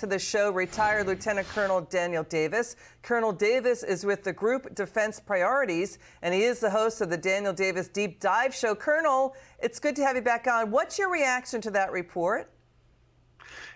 to the show retired Lieutenant Colonel Daniel Davis. Colonel Davis is with the group Defense Priorities, and he is the host of the Daniel Davis Deep Dive Show. Colonel, it's good to have you back on. What's your reaction to that report?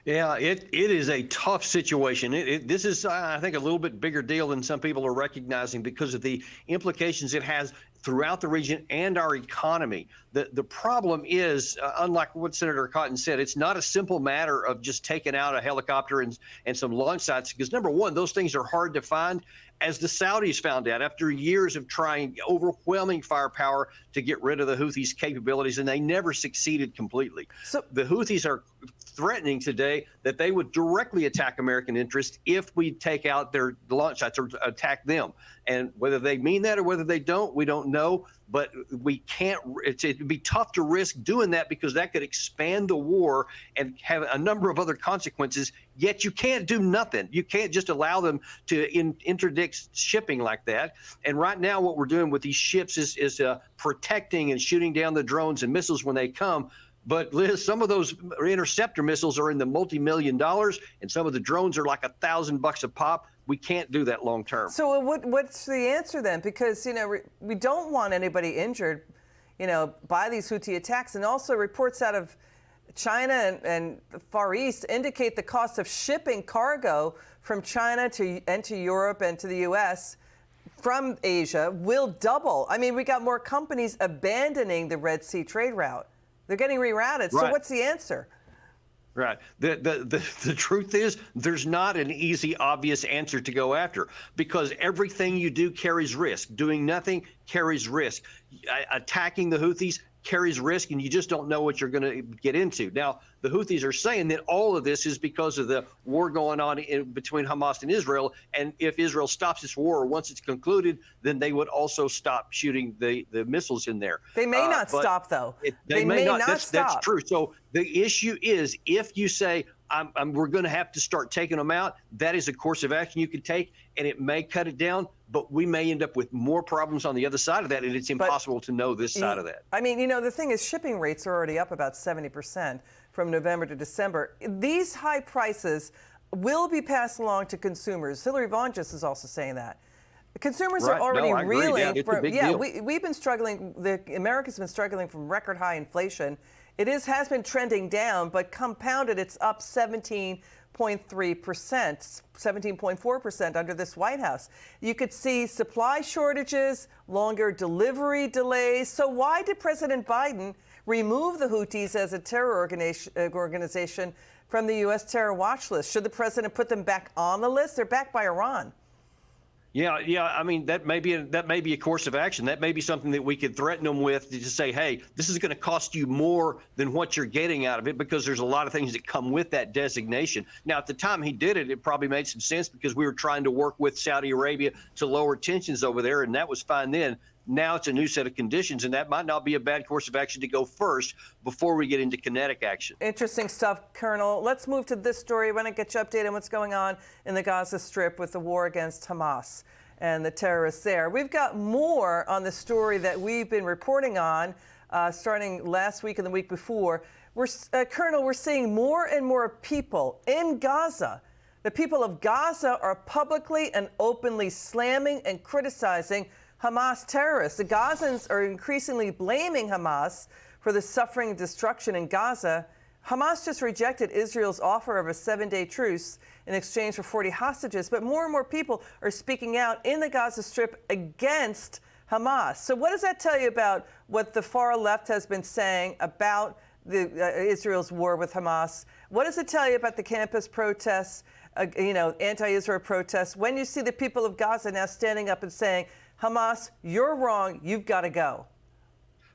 Yeah, it is a tough situation. This is, I think, a little bit bigger deal than some people are recognizing because of the implications it has throughout the region and our economy. The problem is, unlike what Senator Cotton said, it's not a simple matter of just taking out a helicopter and some launch sites, because number one, those things are hard to find, as the Saudis found out after years of trying overwhelming firepower to get rid of the Houthis' capabilities, and they never succeeded completely. So the Houthis are threatening today that they would directly attack American interests if we take out their launch sites or attack them. And whether they mean that or whether they don't, we don't know. But we can't, it'd be tough to risk doing that because that could expand the war and have a number of other consequences. Yet you can't do nothing. You can't just allow them to interdict shipping like that. And right now what we're doing with these ships is protecting and shooting down the drones and missiles when they come. But Liz, some of those interceptor missiles are in the multi-million dollars, and some of the drones are like $1,000 a pop. We can't do that long term. So what's the answer then? Because, you know, we don't want anybody injured, you know, by these Houthi attacks. And also reports out of China and the Far East indicate the cost of shipping cargo from China to Europe and to the U.S. from Asia will double. I mean, we got more companies abandoning the Red Sea trade route. They're getting rerouted. So what's the answer? Right. The truth is there's not an easy, obvious answer to go after, because everything you do carries risk. Doing nothing carries risk. Attacking the Houthis carries risk, and you just don't know what you're going to get into. Now, the Houthis are saying that all of this is because of the war going on between Hamas and Israel, and if Israel stops this war, or once it's concluded, then they would also stop shooting the missiles in there. They may not stop, though. They may not stop. That's true. So the issue is, if you say, we're going to have to start taking them out, that is a course of action you could take, and it may cut it down, but we may end up with more problems on the other side of that, and it's impossible to know this side of that. I mean, you know, the thing is, shipping rates are already up about 70% from November to December. These high prices will be passed along to consumers. Hillary Vaughn just is also saying that. Consumers are already reeling. We've been struggling. America's been struggling from record high inflation. It has been trending down, but compounded, it's up 17.3%, 17.4% under this White House. You could see supply shortages, longer delivery delays. So why did President Biden remove the Houthis as a terror organization from the U.S. terror watch list? Should the president put them back on the list? They're backed by Iran. Yeah. I mean, that may be a course of action. That may be something that we could threaten them with, to just say, hey, this is going to cost you more than what you're getting out of it, because there's a lot of things that come with that designation. Now, at the time he did it, it probably made some sense because we were trying to work with Saudi Arabia to lower tensions over there, and that was fine then. Now it's a new set of conditions, and that might not be a bad course of action to go first before we get into kinetic action. Interesting stuff, Colonel. Let's move to this story. I want to get you updated on what's going on in the Gaza Strip with the war against Hamas and the terrorists there. We've got more on the story that we've been reporting on starting last week and the week before. Colonel, we're seeing more and more people in Gaza. The people of Gaza are publicly and openly slamming and criticizing Hamas terrorists. The Gazans are increasingly blaming Hamas for the suffering and destruction in Gaza. Hamas just rejected Israel's offer of a 7-day truce in exchange for 40 hostages, but more and more people are speaking out in the Gaza Strip against Hamas. So what does that tell you about what the far left has been saying about Israel's war with Hamas? What does it tell you about the campus protests, anti-Israel protests, when you see the people of Gaza now standing up and saying, Hamas, you're wrong, you've got to go?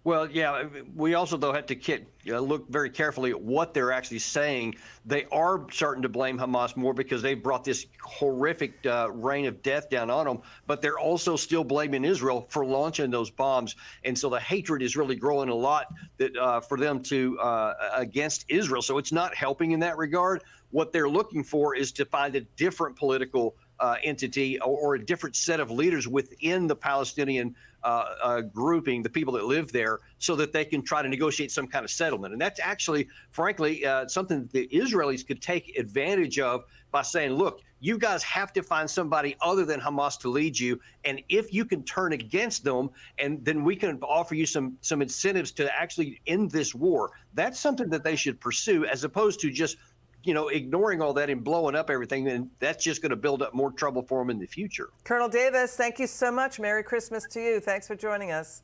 Well, yeah, we also, though, have to look very carefully at what they're actually saying. They are starting to blame Hamas more because they brought this horrific rain of death down on them, but they're also still blaming Israel for launching those bombs. And so the hatred is really growing a lot for them against Israel. So it's not helping in that regard. What they're looking for is to find a different political entity or a different set of leaders within the Palestinian grouping, the people that live there, so that they can try to negotiate some kind of settlement. And that's actually, frankly, something that the Israelis could take advantage of by saying, look, you guys have to find somebody other than Hamas to lead you. And if you can turn against them, and then we can offer you some incentives to actually end this war. That's something that they should pursue, as opposed to just, ignoring all that and blowing up everything. And that's just going to build up more trouble for them in the future. Colonel Davis, thank you so much. Merry Christmas to you. Thanks for joining us.